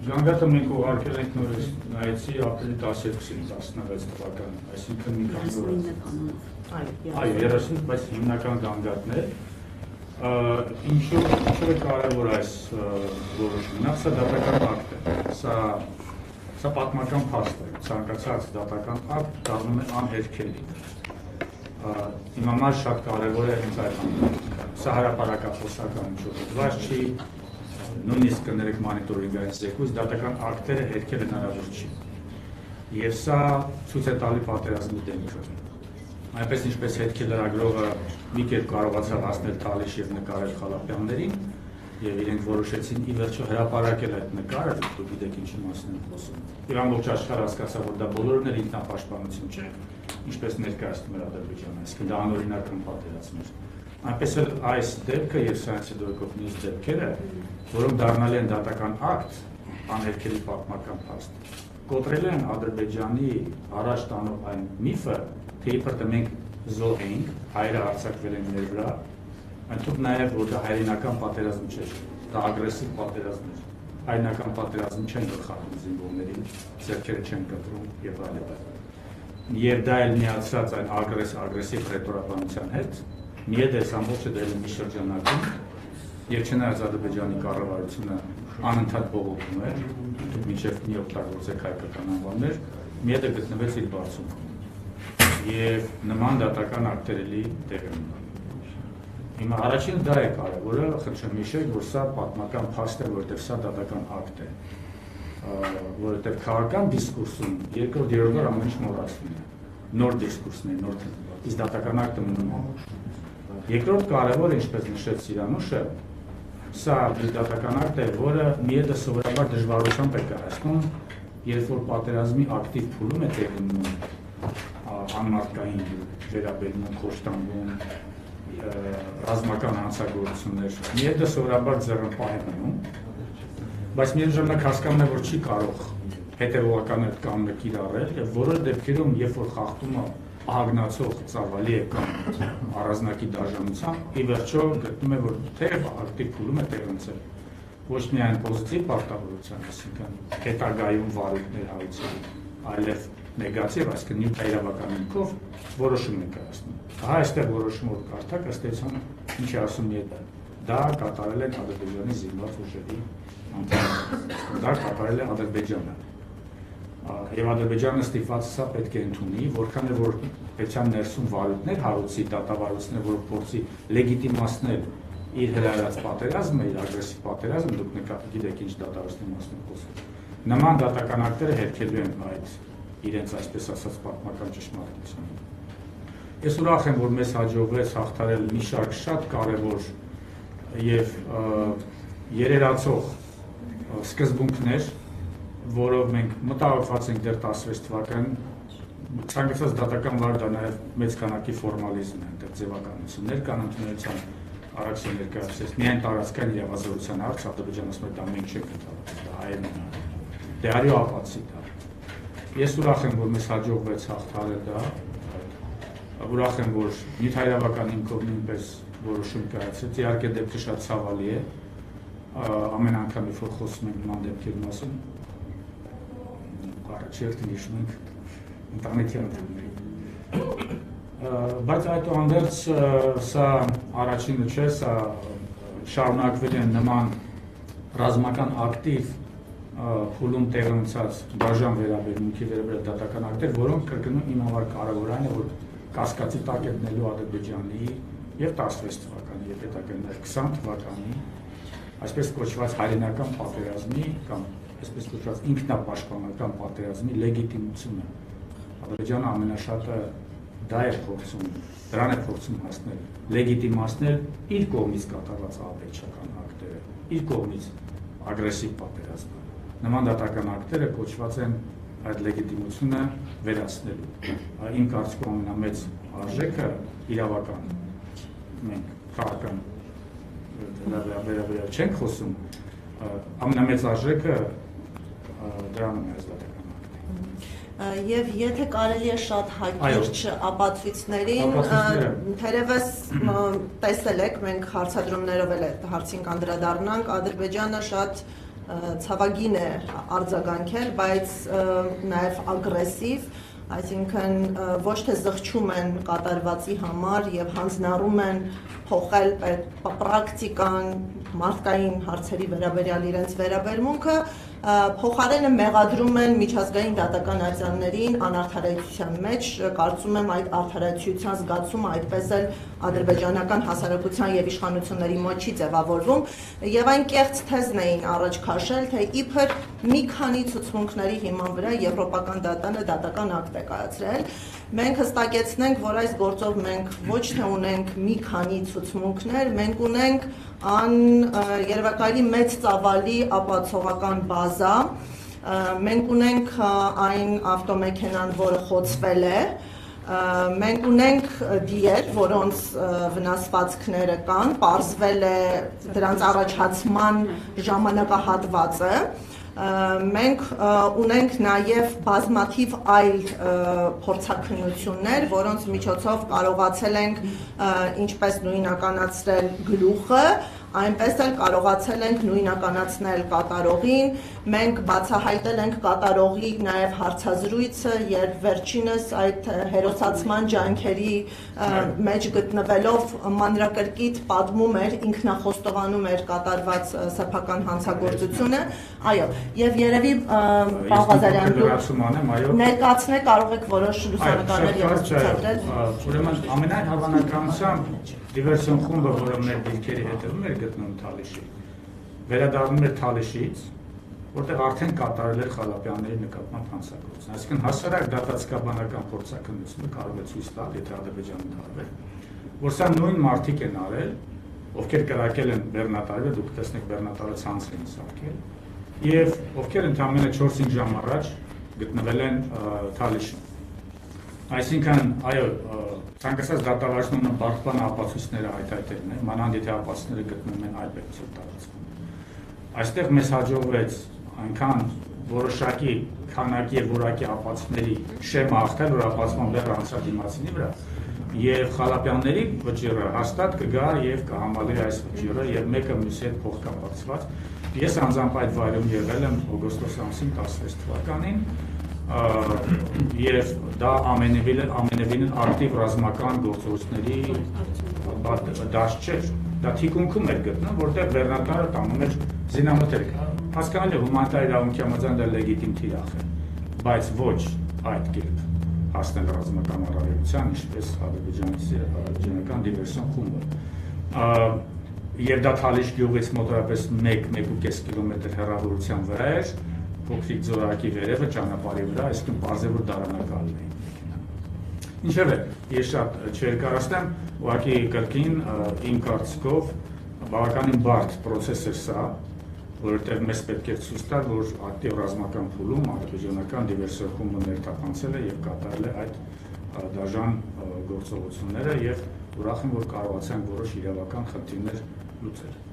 Գանգատը մենք ուղարկել ենք նորից նայեցի ապրիլի 12-ին 16 թվական, այսինքն մի քանի օր։ Այո, 30, բայց հիմնական գանգատներ։ Ինչու է կարևոր այս որոշումը։ Նախ սա դատական ակտ է։ Սա պատմական փաստ է։ Ցանկացած դատական ակտ դառնում է անհերքելի։ Իմ համար շատ կարևոր է հենց այդ ամենը։ Սա հրապարակախոսական ինչ-որ դժվար չի, նույնիսկ կներեք մոնիտորինգային զեկույց, դատական ակտերը հերքել հնարավոր չի։ Եվ սա ցույց է տալի պատերազմի դեմքը։ Այնպես ինչպես հետքի լրագրողը մի կերպ կարողացավ հասնել Թալիշ եւ նկարել Խալափյաններին, եւ իրենք որոշեցին ի վերջո հրապարակել այդ նկարը, դուք գիտեք ինչի մասին եմ խոսում։ Եվ ամբողջ աշխարհը հասկացավ, որ դա բոլորն էլ ինքնապաշտպանություն չէ, ինչպես ներկայացնում էր Ադրբեջանը, այսինքն դա անօրինական պատերազմ էր։ Այնպես էլ այս դեպքը եւ Սայնսիդորկով մյուս դեպքերը, որոնք դառնալի են դատական ակտ, անհերքելի պատմական փաստ, կոտրել են Ադրբեջանի առաջ տանող այն միֆը, թե իբր մենք զոհ էինք, հայերը արձակվել են մեր վրա, այնտեղ նաև որ դա հայրենական պատերազմ չէր, դա ագրեսիվ պատերազմ էր, հայրենական պատերազմ չեն գլխարկում զինվորներին, ձեռքերը չեն կտրում եւ այլն։ Եվ դա էլ միացած այն ագրեսիվ ռետորաբանության հետ, միեդես ամբողջը դել է մի շրջանակում, եւ չնայած Ադրբեջանի կառավարությունը անընդհատ բողոքում էր, դուք մինչեւ մի օգտագործեք հայկական անվաններ, միեդը գտնվեց իր բարձունքում։ Եվ նման դատական ակտերելի տեղ են ունենում։ Հիմա առաջին դա է կարևորը, խնդրեմ հիշեք, որ սա պատմական փաստ է, որովհետև սա դատական ակտ է, որովհետև քաղաքական դիսկուրսում երկրորդ ամեն ինչ մոռացվում է, նոր դիսկուրսն է, նոր իսկ դատական ակտը մնում է։ Երկրորդ կարևորը, ինչպես նշեց Սիրանուշը, սա դատական ակտ է, որը միեդը սովորաբար դժվարությամբ է կայացնում, երբ որ պատերազմի ակտիվ փուլում է տեղի ունենում անմարտկային վերաբերմունք, խոշտանգում, ռազմական հանցագործություններ, միեդը սովորաբար ձեռնպահ է մնում, բայց միաժամանակ հասկանում է, որ չի կարող հետևողական այդ կամը կիրառել եւ որոշ դեպքերում, երբ որ խախտումը ահագնացող ծավալի է կամ առանձնակի դաժանությամբ, ի վերջո գտնում է, որ թեև ակտիվ փուլում է տեղ ունեցել ոչ միայն պոզիտիվ պարտավորության, այսինքն հետագայում վարույթներ հարուցել, այլև նեգատիվ, այսինքն նյութայրավական հիմքով որոշում է կայացնում։ Հա այստեղ որոշումը որ կարդակ, ըստ էության ինչ է ասում ԵՏ-ը, դա կատարել են Ադրբեջանի զինված ուժերի անդամները, դա կատարել է Ադրբեջանը։ Եվ Ադրբեջանը ստիպված սա պետք է ընդունի, որքան է որ պետության ներսում վարույթներ հարուցի, դատավարություններ, որ փորձի լեգիտիմացնել իր հրահրած պատերազմը, իր ագրեսիվ պատերազմը, դուք գիտեք ինչ դատավարությունների մասին խոսում։ Նման դատական ակտերը հերքելու են այդ իրենց այսպես ասած պատմական ճշմարտությունը։ Ես ուրախ եմ, որ մեզ հաջողվեց հաղթարել մի շարք շատ կարևոր եւ երերացող սկզբունքներ, որով մենք մտահոգված ենք դեռ 16 թվականին, ցանկացած դատական վար դա նաև մեծ քանակի ֆորմալիզմ է, այնտեղ ձևականություններ կան ընդունելության առաջին ներկայացրած, միայն տարածքային իրավազորության հարց, Ադրբեջանը ասում է դա մենք չենք ընդհանրացնում, դա հայերն են, դե արյու ապացի դա։ Ես ուրախ եմ, որ մեզ հաջողվեց հաղթարել դա, ուրախ եմ, որ նյութայրավական հիմքով նույնպես որոշում կայացրեց, իհարկե դեպքը շատ ցավալի է, ամեն անգամ երբ որ խոսում ենք նման դեպքերի մասին, առաջերտին հիշում ենք ընտանիքի անդամներին։ Բայց այդուհանդերձ սա առաջինը չէ, սա շարունակվել են նման ռազմական ակտիվ փուլում տեղ ունեցած դաժան վերաբերմունքի վերաբերյալ դատական ակտեր, որոնք կրկնում իմ համար կարևոր այն է, որ կասկածի տակ է դնելու Ադրբեջանի եւ 16 թվականի եւ հետագա 20 թվականի այսպես կոչված հայրենական պատերազմի կամ այսպես կոչված ինքնապաշտպանական պատերազմի լեգիտիմությունը։ Ադրբեջանը ամենաշատը դա է փորձում, դրան է փորձում հասնել, լեգիտիմացնել իր կողմից կատարված ահաբեկչական ակտերը, իր կողմից ագրեսիվ պատերազմը։ Նման դատական ակտերը կոչված են այդ լեգիտիմությունը վերացնելու։ Իմ կարծիքով ամենամեծ արժեքը իրավական, մենք քաղաքական վերաբերյալ չենք խոսում, ամենամեծ արժեքը դրանում է այս դատական ակտը։ Եվ եթե կարելի է շատ հակիրճ ապացույցներին, թերևս տեսել եք, մենք հարցադրումներով էլ հարցին կանդրադառնանք, Ադրբեջանը շատ ցավագին է արձագանքել, բայց նաև ագրեսիվ, այսինքն ոչ թե զղջում են կատարվածի համար եւ հանձնառում են փոխել պրակտիկան, մարդկային հարցերի վերաբերյալ իրենց վերաբերմունքը, փոխարենը մեղադրում են միջազգային դատական արձաններին անարդարացիության մեջ, կարծում եմ այդ արդարացիության զգացումը այդպես էլ ադրբեջանական հասարակության եւ իշխանությունների մոտ չի ձևավորվում եւ այն կեղծ թեզն էին առաջ քաշել, թե իբր մի քանի ցուցմունքների հիման վրա եվրոպական դատանը դատական ակտ է կայացրել։ Մենք հստակեցնենք, որ այս գործով մենք ոչ թե ունենք մի քանի ցուցմունքներ, մենք ունենք երևակայելի մեծ ծավալի ապացողական բազա, մենք ունենք այն ավտոմեքենան, որը խոցվել է, մենք ունենք դիեր, որոնց վնասվածքները կան, պարզվել է դրանց առաջացման ժամանակահատվածը, մենք ունենք նաև բազմաթիվ այլ փորձաքննություններ, որոնց միջոցով կարողացել ենք ինչպես նույնականացնել գլուխը, այնպես էլ կարողացել ենք նույնականացնել կատարողին, մենք բացահայտել ենք կատարողի նաև հարցազրույցը, երբ վերջինս այդ հերոսացման ջանքերի մեջ գտնվելով մանրակրկիտ պատմում էր, ինքնախոստովանում էր կատարված սեփական հանցագործությունը, այո, եւ երևի պարոն Ղազարյան դուք ներկայացնել կարող եք որոշ լուսանկարներ եւ ցուցադրել։ Ուրեմն ամենայն հավանականությամբ դիվերսիոն խումբը, որը մեր դիրքերի հետևում էր գտնվում Թալիշի, վերադառնում էր Թալիշից, որտեղ արդեն կատարել էր Խալափյանների նկատմամբ հանցագործություն։ Այսինքն հասարակ դատացկաբանական փորձաքննությունը կարող է ցույց տալ, եթե Ադրբեջանը դարվել, որ սա նույն մարդիկ են արել, ովքեր կրակել են Բեռնատարը, դուք տեսնեք Բեռնատարը ցանց էին սարքել, եւ ովքեր ընդամենը 4-5 ժամ առաջ գտնվել են Թալիշում։ Այսինքն, այո, ցանկացած դատավարժնունը բարդպան ապացույցները հայտարարելն է, մանավանդ եթե ապացույցները գտնվում են այլ պետության տարածքում։ Այստեղ մեզ հաջողվեց այնքան որոշակի քանակի եւ որակի ապացույցների շեմը հաղթել, որ ապացման լեռ անցադիմացինի վրա, եւ Խալափյանների վճիռը հաստատ կգա եւ կհամալրի այս վճիռը եւ մեկը մյուսի հետ փոխկապակցված։ Ես անձամբ այդ վայրում եղել եմ օգոստոս ամսին 16 թվականին եւ դա ամենևին ակտիվ ռազմական գործողությունների դաշտ չէր, դա թիկունքում էր գտնում, որտեղ Բեռնատարը տանում էր զինամթերք։ Հասկանալի է հումանիտար իրավունքի համաձայն դա լեգիտիմ թիրախ է, բայց ոչ այդ կերպ հասնել ռազմական առավելության, ինչպես ադրբեջանական դիվերսիոն խումբը։ Եվ դա Թալիշ գյուղից մոտավորապես 1-1.5 կիլոմետր հեռավորության վրա էր, փոքրիկ ձորակի վերևը ճանապարհի վրա, այսինքն պարզ է, որ դարանակալն է։ Ինչևէ, ես շատ չերկարացնեմ, ուղղակի կրկին իմ կարծիքով բավականին բարդ պրոցես էր սա, որովհետև մեզ պետք է ցույց տալ, որ ակտիվ ռազմական փուլում ադրբեջանական դիվերսիոն խումբը ներթափանցել է եւ կատարել է այդ դաժան գործողությունները եւ ուրախ եմ, որ կարողացանք որոշ իրավական խնդիրներ լուծել։